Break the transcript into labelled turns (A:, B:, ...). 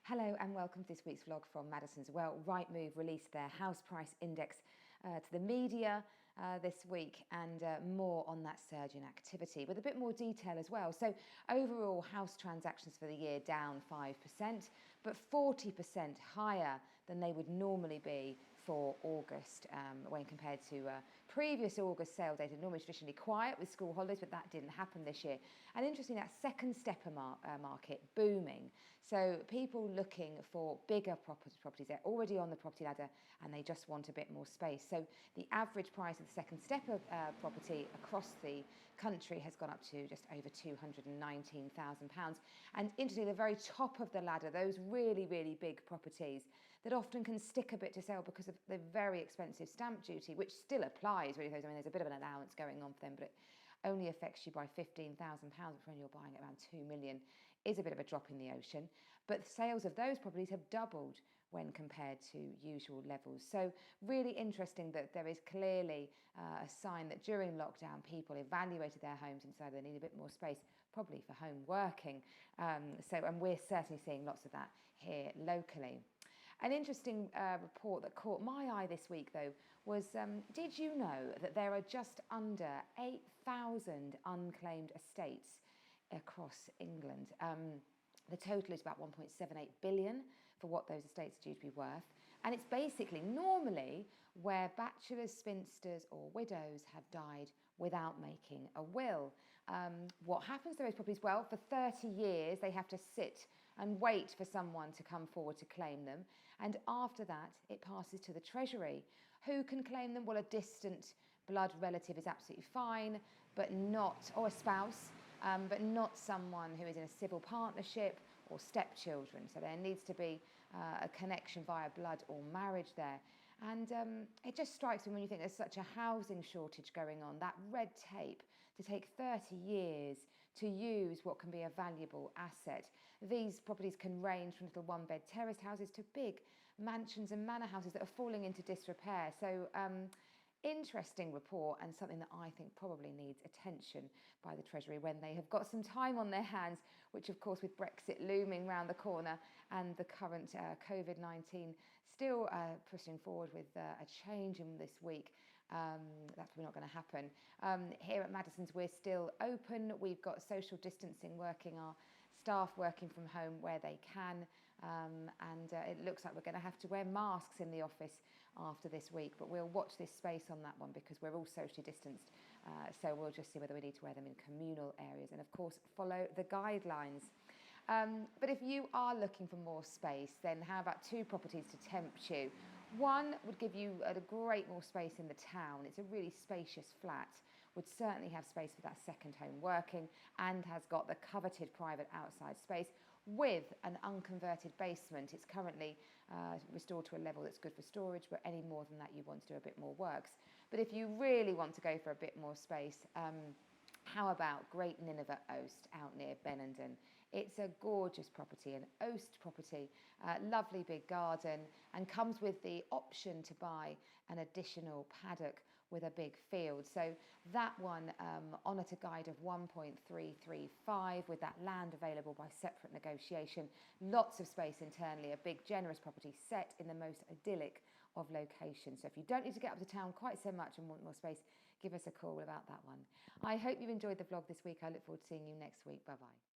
A: Hello and welcome to this week's vlog from Maddisons. Well, Rightmove released their house price index to the media this week, and more on that surge in activity with a bit more detail as well. So overall house transactions for the year down 5%, but 40% higher than they would normally be for August when compared to previous August sale data. Normally traditionally quiet with school holidays, but that didn't happen this year. And interestingly, that second stepper market booming. So people looking for bigger properties, they're already on the property ladder and they just want a bit more space. So the average price of the second stepper property across the country has gone up to just over £219,000. And interestingly, the very top of the ladder, those really, really big properties that often can stick a bit to sale because of the very expensive stamp duty, which still applies really. I mean, there's a bit of an allowance going on for them, but it only affects you by £15,000, which when you're buying at around 2 million is a bit of a drop in the ocean. But sales of those properties have doubled when compared to usual levels. So really interesting that there is clearly a sign that during lockdown people evaluated their homes and decided they need a bit more space, probably for home working. And we're certainly seeing lots of that here locally. An interesting report that caught my eye this week, though, was did you know that there are just under 8,000 unclaimed estates across England? The total is about 1.78 billion for what those estates are due to be worth. And it's basically normally where bachelors, spinsters or widows have died without making a will. What happens to those properties? Well, for 30 years, they have to sit and wait for someone to come forward to claim them. And after that, it passes to the Treasury. Who can claim them? Well, a distant blood relative is absolutely fine, but not, or a spouse, but not someone who is in a civil partnership or stepchildren. So there needs to be a connection via blood or marriage there. And it just strikes me when you think there's such a housing shortage going on, that red tape to take 30 years to use what can be a valuable asset. These properties can range from little one-bed terraced houses to big mansions and manor houses that are falling into disrepair. So interesting report, and something that I think probably needs attention by the Treasury when they have got some time on their hands, which of course with Brexit looming round the corner and the current COVID-19 still pushing forward with a change in this week, that's probably not going to happen. Here at Maddisons we're still open. We've got social distancing working, our staff working from home where they can, and it looks like we're going to have to wear masks in the office after this week, but we'll watch this space on that one because we're all socially distanced, so we'll just see whether we need to wear them in communal areas and of course follow the guidelines. But if you are looking for more space, then how about two properties to tempt you? One would give you a great more space in the town. It's a really spacious flat, would certainly have space for that second home working, and has got the coveted private outside space with an unconverted basement. It's currently restored to a level that's good for storage, but any more than that you want to do a bit more works. But if you really want to go for a bit more space, how about Great Nineveh Oast out near Benenden? It's a gorgeous property, an Oast property, lovely big garden, and comes with the option to buy an additional paddock with a big field. So that one on at a guide of 1.335 with that land available by separate negotiation. Lots of space internally, a big generous property set in the most idyllic of locations. So if you don't need to get up to town quite so much and want more space, give us a call about that one. I hope you've enjoyed the vlog this week. I look forward to seeing you next week. Bye-bye.